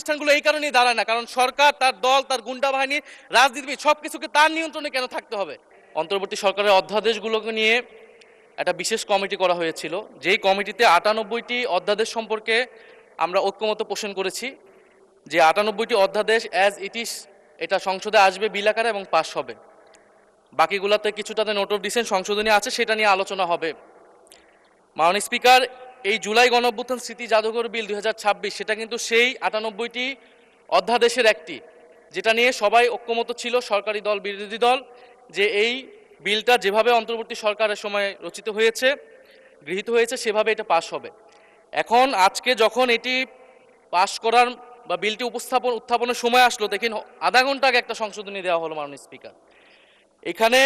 প্রতিষ্ঠানগুলো এই কারণেই দাঁড়ায় না, কারণ সরকার, তার দল, তার গুন্ডা বাহিনী, রাজনীতিবিদ সবকিছুকে তার নিয়ন্ত্রণে কেন থাকতে হবে। অন্তর্বর্তী সরকারের অধ্যাদেশগুলোকে নিয়ে একটা বিশেষ কমিটি করা হয়েছিল, যেই কমিটিতে 98টি অধ্যাদেশ সম্পর্কে আমরা ঐক্যমত পোষণ করেছি যে 98টি অধ্যাদেশ অ্যাজ ইট ইজ এটা সংসদে আসবে বিল আকারে এবং পাস হবে। বাকিগুলোতে কিছুটাতে নোট অফ ডিসেন্ট সংশোধনী আছে, সেটা নিয়ে আলোচনা হবে। মাননীয় স্পিকার, এই জুলাই গণঅভ্যুত্থান স্মৃতি জাদুঘর বিল 2026 সেটা কিন্তু সেই 98টি অধ্যাদেশের একটি, যেটা নিয়ে সবাই ঐক্যমত ছিল, সরকারি দল বিরোধী দল, যে এই বিলটা যেভাবে অন্তর্বর্তী সরকারের সময় রচিত হয়েছে, গৃহীত হয়েছে, সেভাবে এটা পাশ হবে। এখন আজকে যখন এটি পাশ করার বা বিলটি উত্থাপনের সময় আসলো, দেখেন আধা ঘন্টা আগে একটা সংশোধনী দেওয়া হলো মাননীয় স্পিকার। এখানে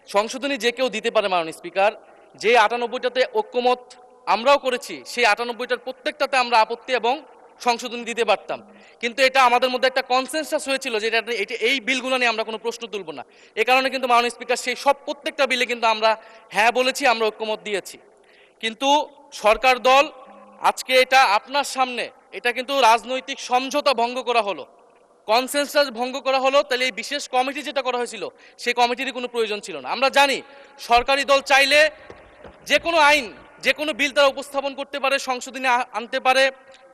সংশোধনী যে কেউ দিতে পারে মাননীয় স্পিকার, যে 98টাতে ঐক্যমত আমরাও করেছি, সেই 98টার প্রত্যেকটাতে আমরা আপত্তি এবং সংশোধনী দিতে পারতাম, কিন্তু এটা আমাদের মধ্যে একটা কনসেনসাস হয়েছিল যে এটা এই বিলগুলো নিয়ে আমরা কোনো প্রশ্ন তুলব না। এ কারণে কিন্তু মাননীয় স্পিকার সেই সব প্রত্যেকটা বিলে কিন্তু আমরা হ্যাঁ বলেছি, আমরা ঐক্যমত দিয়েছি। কিন্তু সরকার দল আজকে এটা আপনার সামনে, এটা কিন্তু রাজনৈতিক সমঝোতা ভঙ্গ করা হলো, কনসেনসাস ভঙ্গ করা হলো। তাহলে এই বিশেষ কমিটি যেটা করা হয়েছিল, সেই কমিটিরই কোনো প্রয়োজন ছিল না। আমরা জানি সরকারি দল চাইলে যে কোনো আইন, যে কোনো বিল তারা উপস্থাপন করতে পারে, সংশোধনী আনতে পারে,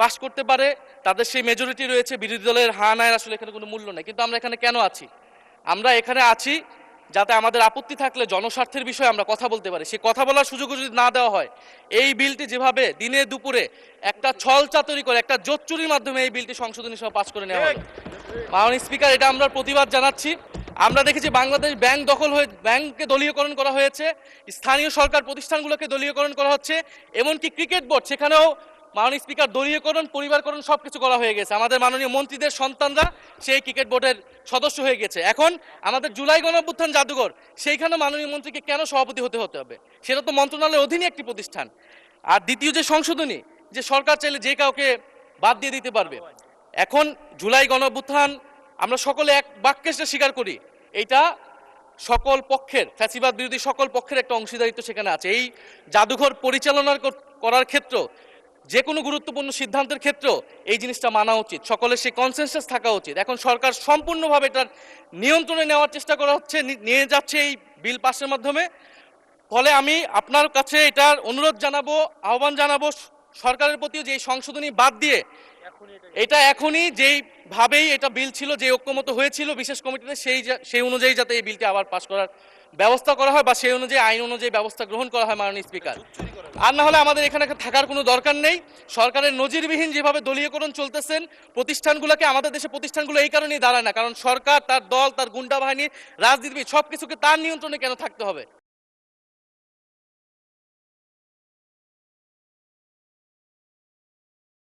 পাশ করতে পারে, তাদের সেই মেজরিটি রয়েছে। বিরোধী দলের হা নায়ের আসলে এখানে কোনো মূল্য নেই। কিন্তু আমরা এখানে কেন আছি? আমরা এখানে আছি যাতে আমাদের আপত্তি থাকলে জনস্বার্থের বিষয়ে আমরা কথা বলতে পারি। সেই কথা বলার সুযোগ যদি না দেওয়া হয়, এই বিলটি যেভাবে দিনে দুপুরে একটা ছল চাতুরি করে, একটা জোচ্চুরির মাধ্যমে এই বিলটি সংশোধনী সহ পাশ করে নেওয়া হলো। মাননীয় স্পিকার, এটা আমরা প্রতিবাদ জানাচ্ছি। আমরা দেখেছি বাংলাদেশ ব্যাংক দখল হয়ে, ব্যাংককে দলীয়করণ করা হয়েছে, স্থানীয় সরকার প্রতিষ্ঠানগুলোকে দলীয়করণ করা হচ্ছে, এমনকি ক্রিকেট বোর্ড, সেখানেও মাননীয় স্পিকার দলীয়করণ, পরিবারকরণ সবকিছু করা হয়ে গেছে। আমাদের মাননীয় মন্ত্রীদের সন্তানরা সেই ক্রিকেট বোর্ডের সদস্য হয়ে গেছে। এখন আমাদের জুলাই গণঅভ্যুত্থান জাদুঘর, সেইখানে মাননীয় মন্ত্রীকে কেন সভাপতি হতে হবে? সেটা তো মন্ত্রণালয়ের অধীনে একটি প্রতিষ্ঠান। আর দ্বিতীয় যে সংশোধনী, যে সরকার চাইলে যে কাউকে বাদ দিয়ে দিতে পারবে। এখন জুলাই গণঅভ্যুত্থান আমরা সকলে এক বাক্যে স্বীকার করি, এইটা সকল পক্ষের, ফ্যাসিবাদ বিরোধী সকল পক্ষের একটা অংশীদারিত্ব সেখানে আছে। এই জাদুঘর পরিচালনা করার ক্ষেত্র, যে কোনো গুরুত্বপূর্ণ সিদ্ধান্তের ক্ষেত্রেও এই জিনিসটা মানা উচিত, সকলের সেই কনসেনসাস থাকা উচিত। এখন সরকার সম্পূর্ণভাবে এটার নিয়ন্ত্রণে নেওয়ার চেষ্টা করা হচ্ছে, নিয়ে যাচ্ছে এই বিল পাসের মাধ্যমে। ফলে আমি আপনার কাছে এটার অনুরোধ জানাবো, আহ্বান জানাবো সরকারের প্রতিও, যে এই সংশোধনী বাদ দিয়ে এটা এখনই যেইভাবেই এটা বিল ছিল, যে ঐক্যমত হয়েছিল বিশেষ কমিটিতে, সেই অনুযায়ী যাতে এই বিলটি আবার পাস করার ব্যবস্থা করা হয়, বা সেই অনুযায়ী আইন অনুযায়ী ব্যবস্থা গ্রহণ করা হয় মাননীয় স্পিকার। আর না হলে আমাদের এখানে থাকার কোনো দরকার নেই। সরকারের নজিরবিহীন যেভাবে দলীয়করণ চলতেছেন প্রতিষ্ঠানগুলোকে, আমাদের দেশে প্রতিষ্ঠানগুলো এই কারণেই দাঁড়ায় না, কারণ সরকার, তার দল, তার গুন্ডা বাহিনী, রাজনীতিবিদ সবকিছুকে তার নিয়ন্ত্রণে কেন থাকতে হবে।